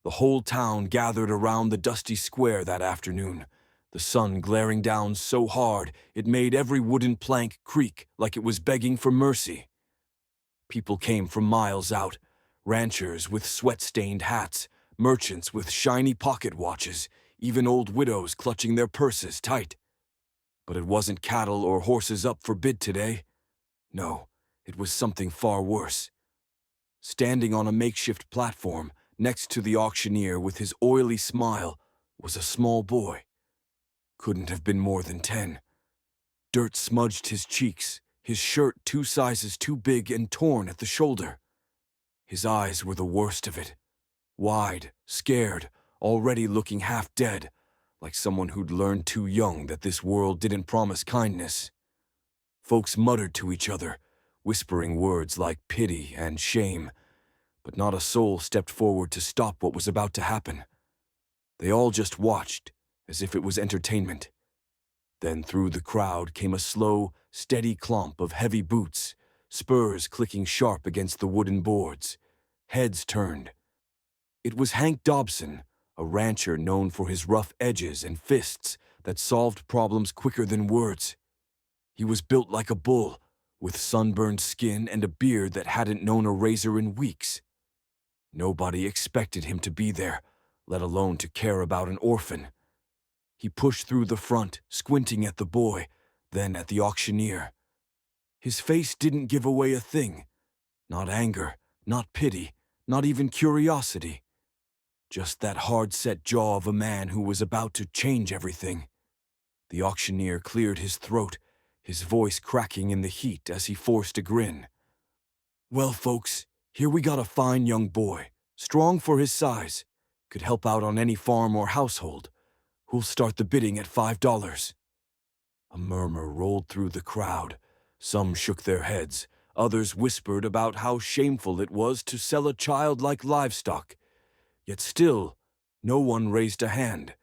The whole town gathered around the dusty square that afternoon, the sun glaring down so hard it made every wooden plank creak like it was begging for mercy. People came from miles out, ranchers with sweat-stained hats, merchants with shiny pocket watches, even old widows clutching their purses tight. But it wasn't cattle or horses up for bid today. No, it was something far worse. Standing on a makeshift platform next to the auctioneer with his oily smile was a small boy. Couldn't have been more than 10. Dirt smudged his cheeks, his shirt 2 sizes too big and torn at the shoulder. His eyes were the worst of it. Wide, scared, already looking half dead, like someone who'd learned too young that this world didn't promise kindness. Folks muttered to each other, whispering words like pity and shame, but not a soul stepped forward to stop what was about to happen. They all just watched, as if it was entertainment. Then through the crowd came a slow, steady clomp of heavy boots, spurs clicking sharp against the wooden boards. Heads turned. It was Hank Dobson, a rancher known for his rough edges and fists that solved problems quicker than words. He was built like a bull, with sunburned skin and a beard that hadn't known a razor in weeks. Nobody expected him to be there, let alone to care about an orphan. He pushed through the front, squinting at the boy, then at the auctioneer. His face didn't give away a thing. Not anger, not pity, not even curiosity. Just that hard-set jaw of a man who was about to change everything. The auctioneer cleared his throat, his voice cracking in the heat as he forced a grin. "Well, folks, here we got a fine young boy, strong for his size, could help out on any farm or household. Who'll start the bidding at $5? A murmur rolled through the crowd. Some shook their heads, others whispered about how shameful it was to sell a child like livestock. Yet still, no one raised a hand.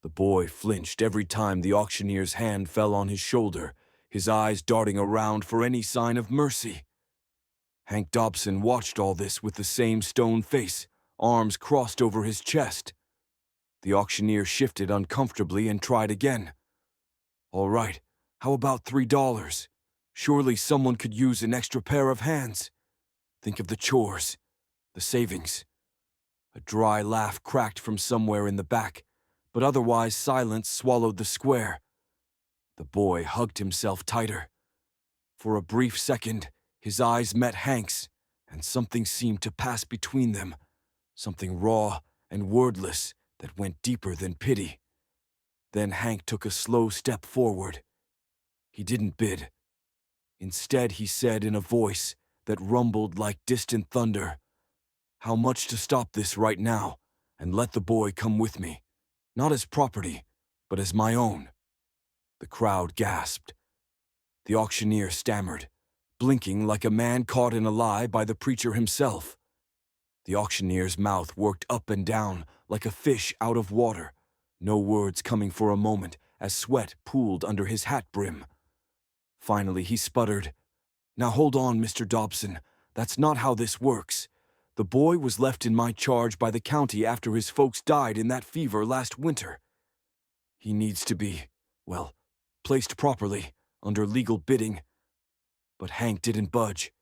The boy flinched every time the auctioneer's hand fell on his shoulder, his eyes darting around for any sign of mercy. Hank Dobson watched all this with the same stone face, arms crossed over his chest. The auctioneer shifted uncomfortably and tried again. "All right, how about $3? Surely someone could use an extra pair of hands. Think of the chores, the savings." A dry laugh cracked from somewhere in the back, but otherwise silence swallowed the square. The boy hugged himself tighter. For a brief second, his eyes met Hank's, and something seemed to pass between them, something raw and wordless that went deeper than pity. Then Hank took a slow step forward. He didn't bid. Instead, he said in a voice that rumbled like distant thunder, "How much to stop this right now, and let the boy come with me, not as property, but as my own." The crowd gasped. The auctioneer stammered, blinking like a man caught in a lie by the preacher himself. The auctioneer's mouth worked up and down like a fish out of water, no words coming for a moment as sweat pooled under his hat brim. Finally, he sputtered, "Now hold on, Mr. Dobson, that's not how this works. The boy was left in my charge by the county after his folks died in that fever last winter. He needs to be, well, placed properly, under legal bidding." But Hank didn't budge.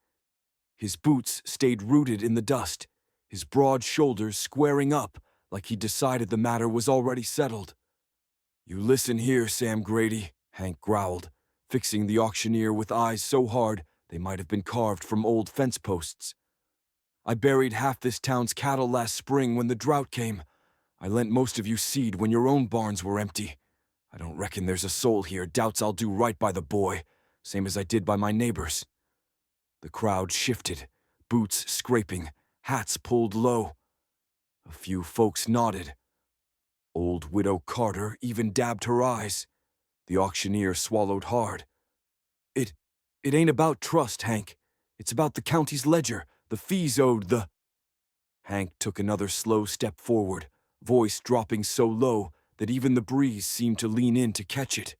His boots stayed rooted in the dust, his broad shoulders squaring up like he decided the matter was already settled. "You listen here, Sam Grady," Hank growled, fixing the auctioneer with eyes so hard they might have been carved from old fence posts. "I buried half this town's cattle last spring when the drought came. I lent most of you seed when your own barns were empty. I don't reckon there's a soul here doubts I'll do right by the boy, same as I did by my neighbors." The crowd shifted, boots scraping, hats pulled low. A few folks nodded. Old Widow Carter even dabbed her eyes. The auctioneer swallowed hard. It ain't about trust, Hank. It's about the county's ledger, the fees owed, the—" Hank took another slow step forward, voice dropping so low that even the breeze seemed to lean in to catch it.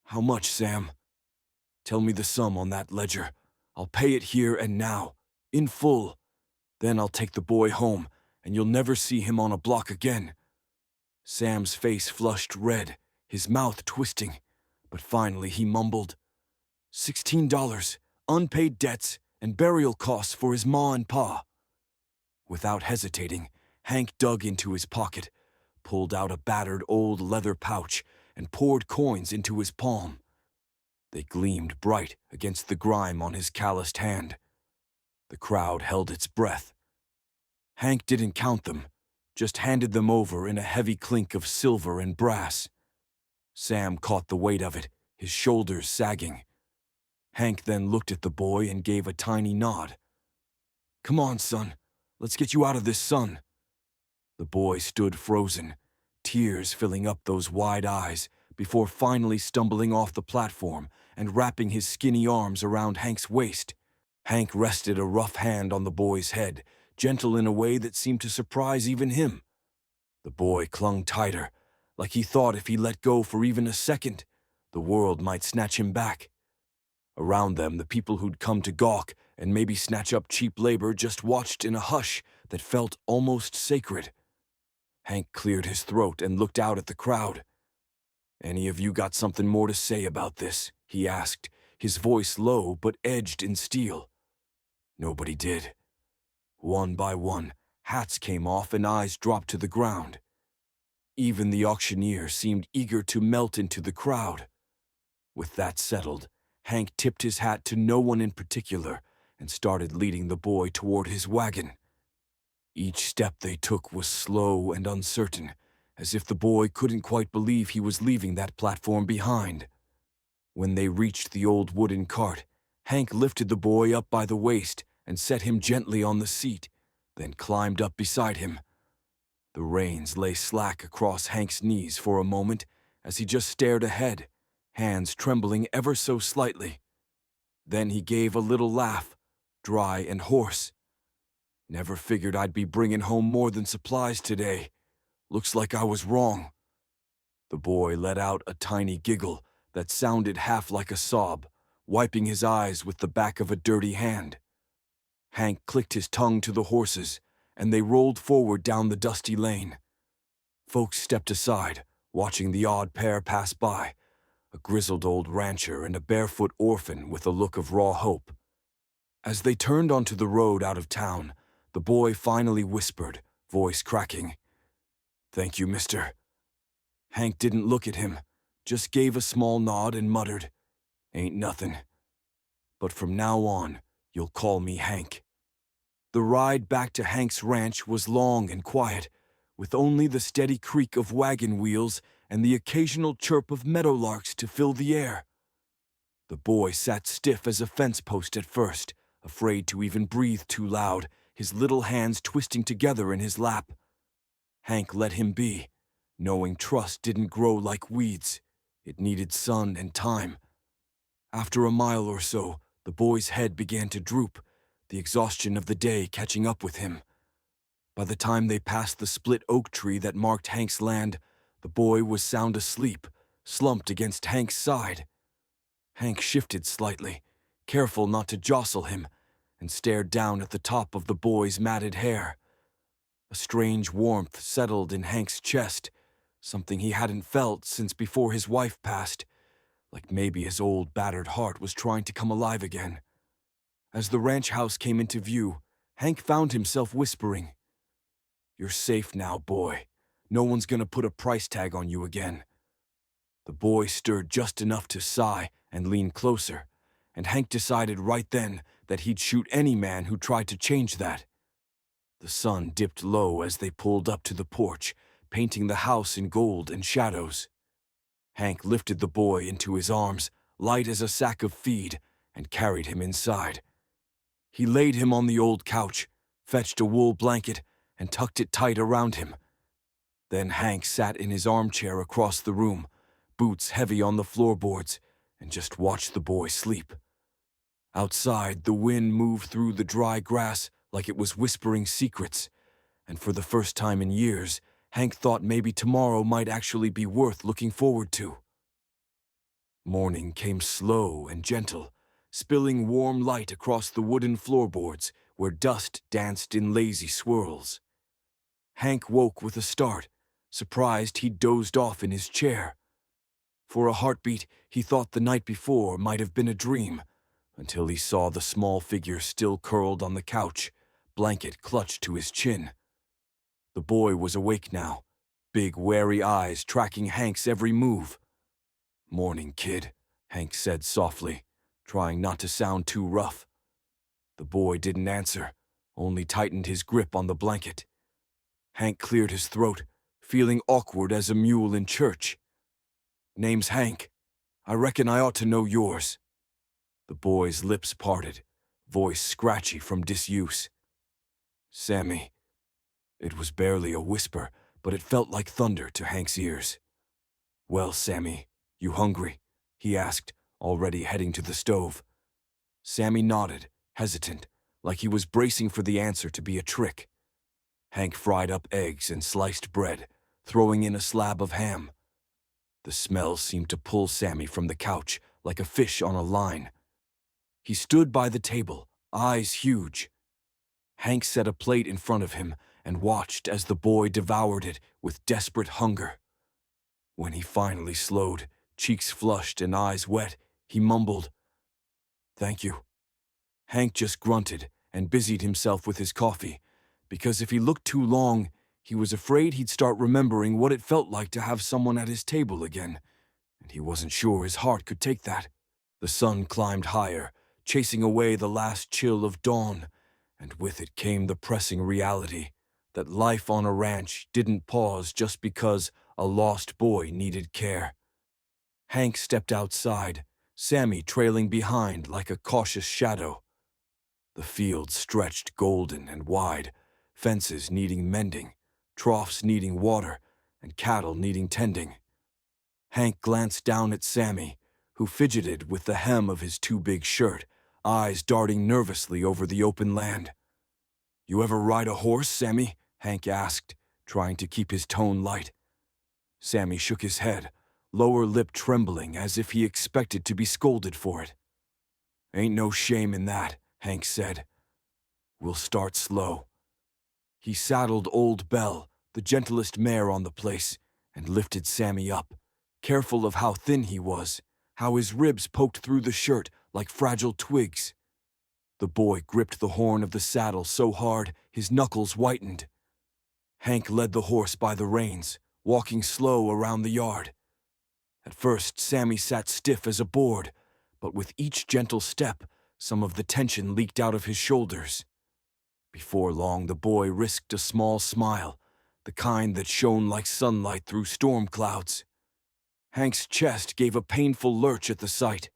"How much, Sam? Tell me the sum on that ledger. I'll pay it here and now, in full. Then I'll take the boy home, and you'll never see him on a block again." Sam's face flushed red, his mouth twisting, but finally he mumbled, $16, unpaid debts, and burial costs for his ma and pa. Without hesitating, Hank dug into his pocket, pulled out a battered old leather pouch, and poured coins into his palm. They gleamed bright against the grime on his calloused hand. The crowd held its breath. Hank didn't count them, just handed them over in a heavy clink of silver and brass. Sam caught the weight of it, his shoulders sagging. Hank then looked at the boy and gave a tiny nod. "Come on, son. Let's get you out of this sun." The boy stood frozen, tears filling up those wide eyes, before finally stumbling off the platform and wrapping his skinny arms around Hank's waist. Hank rested a rough hand on the boy's head, gentle in a way that seemed to surprise even him. The boy clung tighter, like he thought if he let go for even a second, the world might snatch him back. Around them, the people who'd come to gawk and maybe snatch up cheap labor just watched in a hush that felt almost sacred. Hank cleared his throat and looked out at the crowd. "Any of you got something more to say about this?" he asked, his voice low but edged in steel. Nobody did. One by one, hats came off and eyes dropped to the ground. Even the auctioneer seemed eager to melt into the crowd. With that settled, Hank tipped his hat to no one in particular and started leading the boy toward his wagon. Each step they took was slow and uncertain, as if the boy couldn't quite believe he was leaving that platform behind. When they reached the old wooden cart, Hank lifted the boy up by the waist and set him gently on the seat, then climbed up beside him. The reins lay slack across Hank's knees for a moment as he just stared ahead, hands trembling ever so slightly. Then he gave a little laugh, dry and hoarse. "Never figured I'd be bringing home more than supplies today. Looks like I was wrong." The boy let out a tiny giggle that sounded half like a sob, wiping his eyes with the back of a dirty hand. Hank clicked his tongue to the horses, and they rolled forward down the dusty lane. Folks stepped aside, watching the odd pair pass by, a grizzled old rancher and a barefoot orphan with a look of raw hope. As they turned onto the road out of town, the boy finally whispered, voice cracking, "Thank you, mister." Hank didn't look at him, just gave a small nod and muttered, "Ain't nothin'. But from now on, you'll call me Hank." The ride back to Hank's ranch was long and quiet, with only the steady creak of wagon wheels and the occasional chirp of meadowlarks to fill the air. The boy sat stiff as a fence post at first, afraid to even breathe too loud, his little hands twisting together in his lap. Hank let him be, knowing trust didn't grow like weeds. It needed sun and time. After a mile or so, the boy's head began to droop, the exhaustion of the day catching up with him. By the time they passed the split oak tree that marked Hank's land, the boy was sound asleep, slumped against Hank's side. Hank shifted slightly, careful not to jostle him, and stared down at the top of the boy's matted hair. A strange warmth settled in Hank's chest, something he hadn't felt since before his wife passed, like maybe his old battered heart was trying to come alive again. As the ranch house came into view, Hank found himself whispering, "You're safe now, boy. No one's gonna put a price tag on you again." The boy stirred just enough to sigh and lean closer, and Hank decided right then that he'd shoot any man who tried to change that. The sun dipped low as they pulled up to the porch, painting the house in gold and shadows. Hank lifted the boy into his arms, light as a sack of feed, and carried him inside. He laid him on the old couch, fetched a wool blanket, and tucked it tight around him. Then Hank sat in his armchair across the room, boots heavy on the floorboards, and just watched the boy sleep. Outside, the wind moved through the dry grass like it was whispering secrets, and for the first time in years, Hank thought maybe tomorrow might actually be worth looking forward to. Morning came slow and gentle, spilling warm light across the wooden floorboards where dust danced in lazy swirls. Hank woke with a start, surprised he'd dozed off in his chair. For a heartbeat, he thought the night before might have been a dream, until he saw the small figure still curled on the couch, blanket clutched to his chin. The boy was awake now, big wary eyes tracking Hank's every move. "Morning, kid," Hank said softly, trying not to sound too rough. The boy didn't answer, only tightened his grip on the blanket. Hank cleared his throat, feeling awkward as a mule in church. "Name's Hank. I reckon I ought to know yours." The boy's lips parted, voice scratchy from disuse. "Sammy." It was barely a whisper, but it felt like thunder to Hank's ears. "Well, Sammy, you hungry?" he asked, already heading to the stove. Sammy nodded, hesitant, like he was bracing for the answer to be a trick. Hank fried up eggs and sliced bread, throwing in a slab of ham. The smell seemed to pull Sammy from the couch like a fish on a line. He stood by the table, eyes huge. Hank set a plate in front of him and watched as the boy devoured it with desperate hunger. When he finally slowed, cheeks flushed and eyes wet, he mumbled, "Thank you." Hank just grunted and busied himself with his coffee, because if he looked too long, he was afraid he'd start remembering what it felt like to have someone at his table again, and he wasn't sure his heart could take that. The sun climbed higher, chasing away the last chill of dawn, and with it came the pressing reality that life on a ranch didn't pause just because a lost boy needed care. Hank stepped outside, Sammy trailing behind like a cautious shadow. The field stretched golden and wide, fences needing mending, troughs needing water, and cattle needing tending. Hank glanced down at Sammy, who fidgeted with the hem of his too big shirt, eyes darting nervously over the open land. "You ever ride a horse, Sammy?" Hank asked, trying to keep his tone light. Sammy shook his head, lower lip trembling as if he expected to be scolded for it. "Ain't no shame in that," Hank said. "We'll start slow." He saddled Old Belle, the gentlest mare on the place, and lifted Sammy up, careful of how thin he was, how his ribs poked through the shirt like fragile twigs. The boy gripped the horn of the saddle so hard his knuckles whitened. Hank led the horse by the reins, walking slow around the yard. At first, Sammy sat stiff as a board, but with each gentle step, some of the tension leaked out of his shoulders. Before long, the boy risked a small smile, the kind that shone like sunlight through storm clouds. Hank's chest gave a painful lurch at the sight.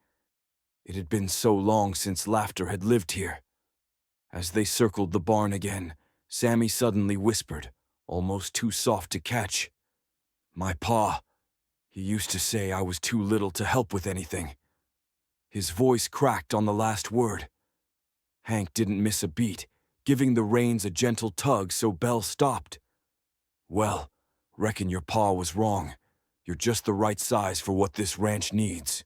It had been so long since laughter had lived here. As they circled the barn again, Sammy suddenly whispered, almost too soft to catch, "My pa, he used to say I was too little to help with anything." His voice cracked on the last word. Hank didn't miss a beat, giving the reins a gentle tug so Belle stopped. "Well, reckon your pa was wrong. You're just the right size for what this ranch needs.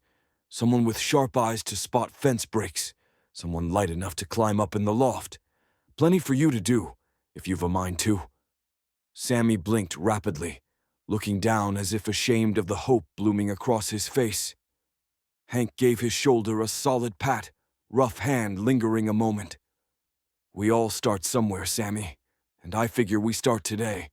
Someone with sharp eyes to spot fence breaks, someone light enough to climb up in the loft. Plenty for you to do, if you've a mind to." Sammy blinked rapidly, looking down as if ashamed of the hope blooming across his face. Hank gave his shoulder a solid pat, rough hand lingering a moment. "We all start somewhere, Sammy, and I figure we start today."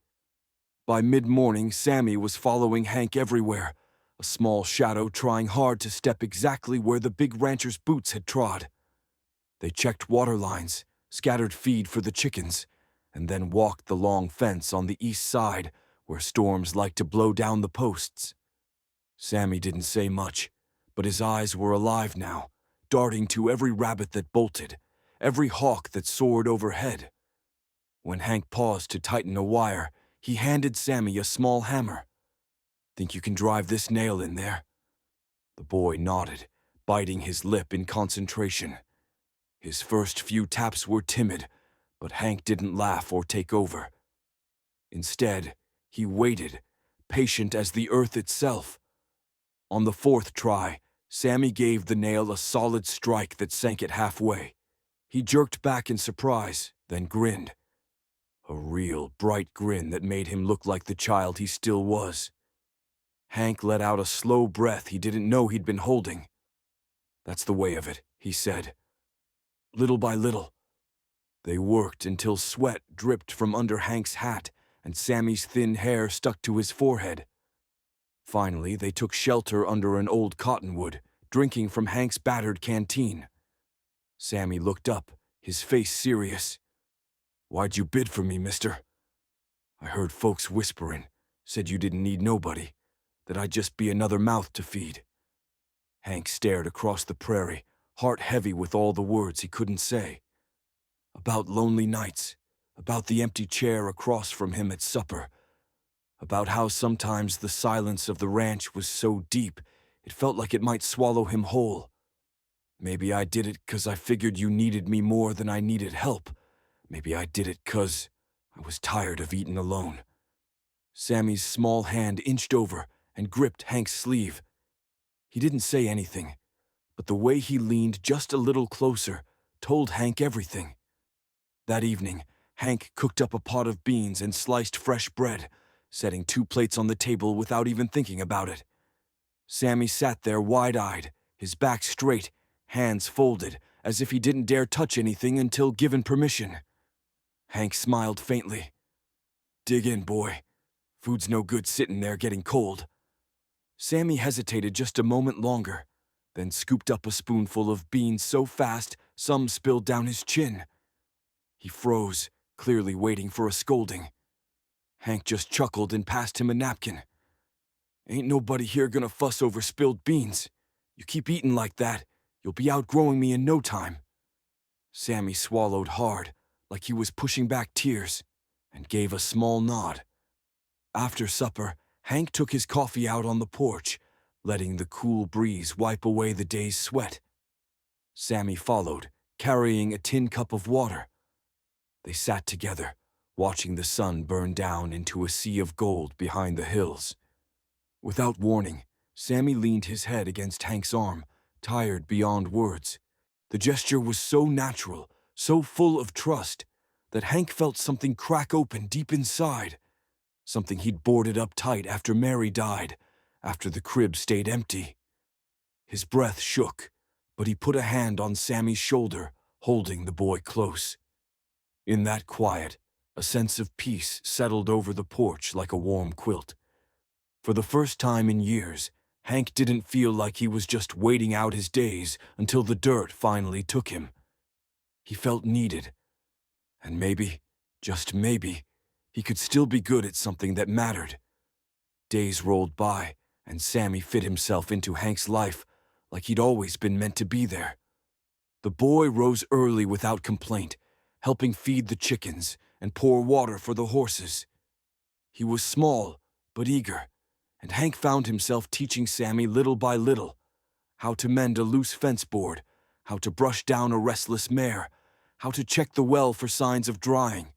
By mid-morning, Sammy was following Hank everywhere, a small shadow trying hard to step exactly where the big rancher's boots had trod. They checked water lines, scattered feed for the chickens, and then walked the long fence on the east side where storms liked to blow down the posts. Sammy didn't say much, but his eyes were alive now, darting to every rabbit that bolted, every hawk that soared overhead. When Hank paused to tighten a wire, he handed Sammy a small hammer. "Think you can drive this nail in there?" The boy nodded, biting his lip in concentration. His first few taps were timid, but Hank didn't laugh or take over. Instead, he waited, patient as the earth itself. On the fourth try, Sammy gave the nail a solid strike that sank it halfway. He jerked back in surprise, then grinned. a real bright grin that made him look like the child he still was. Hank let out a slow breath he didn't know he'd been holding. "That's the way of it," he said. Little by little, they worked until sweat dripped from under Hank's hat and Sammy's thin hair stuck to his forehead. Finally, they took shelter under an old cottonwood, drinking from Hank's battered canteen. Sammy looked up, his face serious. "Why'd you bid for me, mister?" "I heard folks whisperin', said you didn't need nobody, that I'd just be another mouth to feed." Hank stared across the prairie, heart heavy with all the words he couldn't say. About lonely nights, about the empty chair across from him at supper, about how sometimes the silence of the ranch was so deep it felt like it might swallow him whole. "Maybe I did it 'cause I figured you needed me more than I needed help. Maybe I did it 'cause I was tired of eating alone." Sammy's small hand inched over and gripped Hank's sleeve. He didn't say anything, but the way he leaned just a little closer told Hank everything. That evening, Hank cooked up a pot of beans and sliced fresh bread, setting 2 plates on the table without even thinking about it. Sammy sat there wide-eyed, his back straight, hands folded, as if he didn't dare touch anything until given permission. Hank smiled faintly. "Dig in, boy. Food's no good sitting there getting cold." Sammy hesitated just a moment longer, then scooped up a spoonful of beans so fast some spilled down his chin. He froze, clearly waiting for a scolding. Hank just chuckled and passed him a napkin. "Ain't nobody here gonna fuss over spilled beans. You keep eating like that, you'll be outgrowing me in no time." Sammy swallowed hard, like he was pushing back tears, and gave a small nod. After supper, Hank took his coffee out on the porch, letting the cool breeze wipe away the day's sweat. Sammy followed, carrying a tin cup of water. They sat together, watching the sun burn down into a sea of gold behind the hills. Without warning, Sammy leaned his head against Hank's arm, tired beyond words. The gesture was so natural, so full of trust, that Hank felt something crack open deep inside. Something he'd boarded up tight after Mary died, after the crib stayed empty. His breath shook, but he put a hand on Sammy's shoulder, holding the boy close. In that quiet, a sense of peace settled over the porch like a warm quilt. For the first time in years, Hank didn't feel like he was just waiting out his days until the dirt finally took him. He felt needed. And maybe, just maybe, he could still be good at something that mattered. Days rolled by, and Sammy fit himself into Hank's life like he'd always been meant to be there. The boy rose early without complaint, helping feed the chickens and pour water for the horses. He was small, but eager, and Hank found himself teaching Sammy little by little how to mend a loose fence board, how to brush down a restless mare, how to check the well for signs of drying.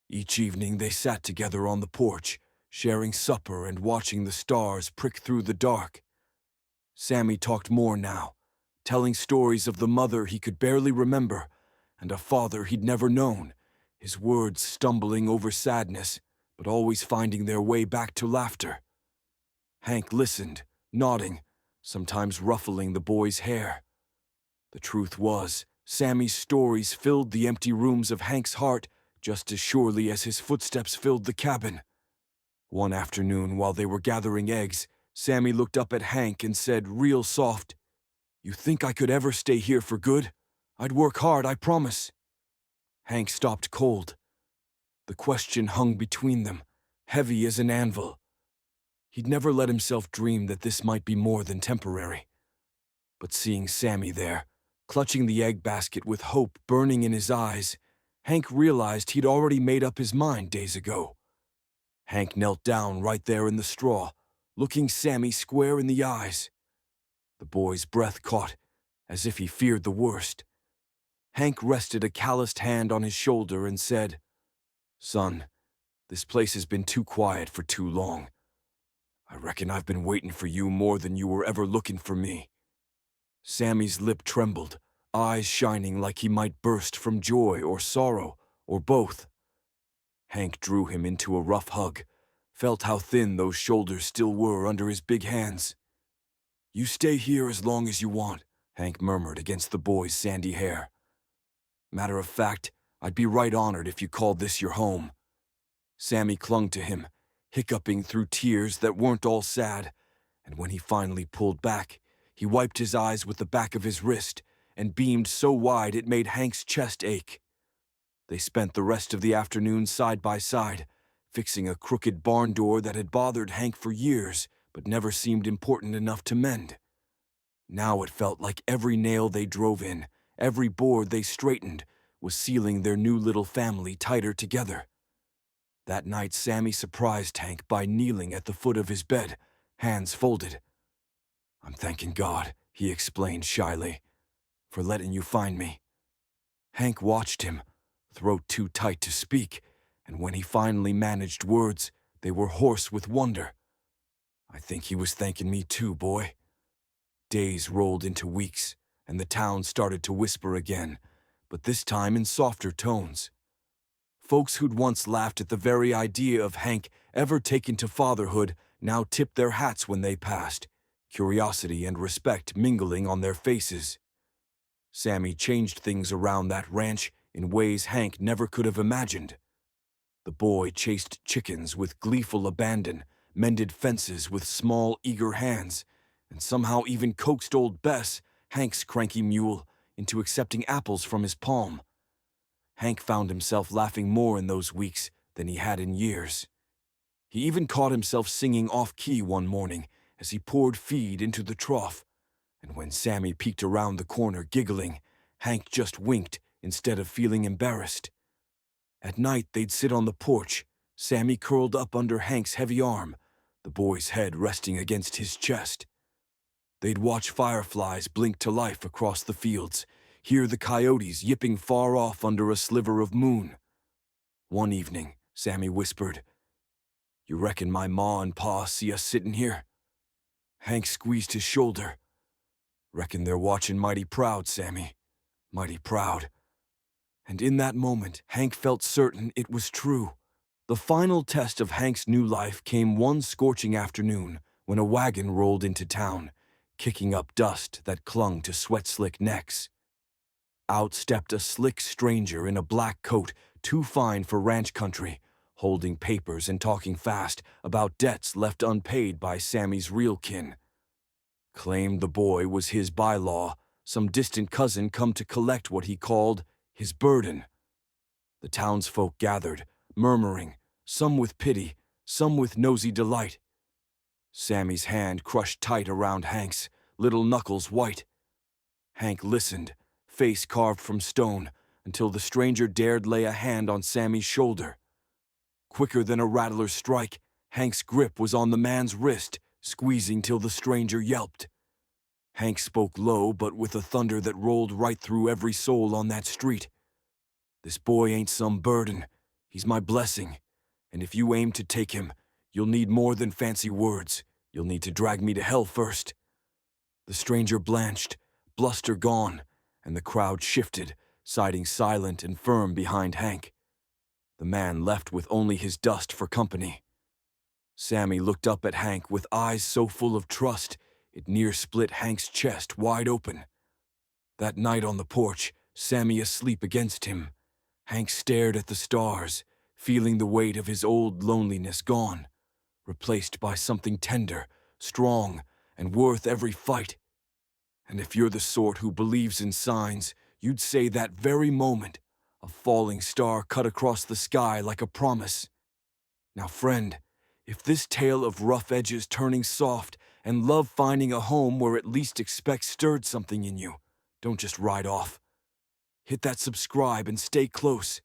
Each evening they sat together on the porch, sharing supper and watching the stars prick through the dark. Sammy talked more now, telling stories of the mother he could barely remember and a father he'd never known, his words stumbling over sadness, but always finding their way back to laughter. Hank listened, nodding, sometimes ruffling the boy's hair. The truth was, Sammy's stories filled the empty rooms of Hank's heart just as surely as his footsteps filled the cabin. One afternoon, while they were gathering eggs, Sammy looked up at Hank and said real soft, "You think I could ever stay here for good? I'd work hard, I promise." Hank stopped cold. The question hung between them, heavy as an anvil. He'd never let himself dream that this might be more than temporary. But seeing Sammy there, clutching the egg basket with hope burning in his eyes, Hank realized he'd already made up his mind days ago. Hank knelt down right there in the straw, looking Sammy square in the eyes. The boy's breath caught, as if he feared the worst. Hank rested a calloused hand on his shoulder and said, "Son, this place has been too quiet for too long. I reckon I've been waiting for you more than you were ever looking for me." Sammy's lip trembled, eyes shining like he might burst from joy or sorrow, or both. Hank drew him into a rough hug, felt how thin those shoulders still were under his big hands. "You stay here as long as you want," Hank murmured against the boy's sandy hair. "Matter of fact, I'd be right honored if you called this your home." Sammy clung to him, hiccuping through tears that weren't all sad, and when he finally pulled back, he wiped his eyes with the back of his wrist and beamed so wide it made Hank's chest ache. They spent the rest of the afternoon side by side, fixing a crooked barn door that had bothered Hank for years but never seemed important enough to mend. Now it felt like every nail they drove in, every board they straightened, was sealing their new little family tighter together. That night Sammy surprised Hank by kneeling at the foot of his bed, hands folded. "I'm thanking God," he explained shyly, "for letting you find me." Hank watched him, throat too tight to speak, and when he finally managed words, they were hoarse with wonder. "I think he was thanking me too, boy." Days rolled into weeks, and the town started to whisper again, but this time in softer tones. Folks who'd once laughed at the very idea of Hank ever taken to fatherhood now tipped their hats when they passed, curiosity and respect mingling on their faces. Sammy changed things around that ranch in ways Hank never could have imagined. The boy chased chickens with gleeful abandon, mended fences with small, eager hands, and somehow even coaxed old Bess, Hank's cranky mule, into accepting apples from his palm. Hank found himself laughing more in those weeks than he had in years. He even caught himself singing off-key one morning as he poured feed into the trough, and when Sammy peeked around the corner giggling, Hank just winked instead of feeling embarrassed. At night they'd sit on the porch, Sammy curled up under Hank's heavy arm, the boy's head resting against his chest. They'd watch fireflies blink to life across the fields, hear the coyotes yipping far off under a sliver of moon. One evening, Sammy whispered, "You reckon my ma and pa see us sitting here?" Hank squeezed his shoulder. "Reckon they're watching mighty proud, Sammy. Mighty proud." And in that moment, Hank felt certain it was true. The final test of Hank's new life came one scorching afternoon when a wagon rolled into town, kicking up dust that clung to sweat-slick necks. Out stepped a slick stranger in a black coat too fine for ranch country, holding papers and talking fast about debts left unpaid by Sammy's real kin. Claimed the boy was his by-law, some distant cousin come to collect what he called his burden. The townsfolk gathered, murmuring, some with pity, some with nosy delight. Sammy's hand crushed tight around Hank's, little knuckles white. Hank listened, face carved from stone, until the stranger dared lay a hand on Sammy's shoulder. Quicker than a rattler's strike, Hank's grip was on the man's wrist, squeezing till the stranger yelped. Hank spoke low but with a thunder that rolled right through every soul on that street. "This boy ain't some burden. He's my blessing. And if you aim to take him, you'll need more than fancy words. You'll need to drag me to hell first." The stranger blanched, bluster gone, and the crowd shifted, siding silent and firm behind Hank. The man left with only his dust for company. Sammy looked up at Hank with eyes so full of trust, it near split Hank's chest wide open. That night on the porch, Sammy asleep against him, Hank stared at the stars, feeling the weight of his old loneliness gone, replaced by something tender, strong, and worth every fight. And if you're the sort who believes in signs, you'd say that very moment, a falling star cut across the sky like a promise. Now, friend, if this tale of rough edges turning soft and love finding a home where it least expects stirred something in you, don't just ride off. Hit that subscribe and stay close.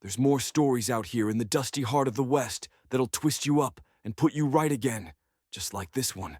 There's more stories out here in the dusty heart of the West that'll twist you up and put you right again, just like this one.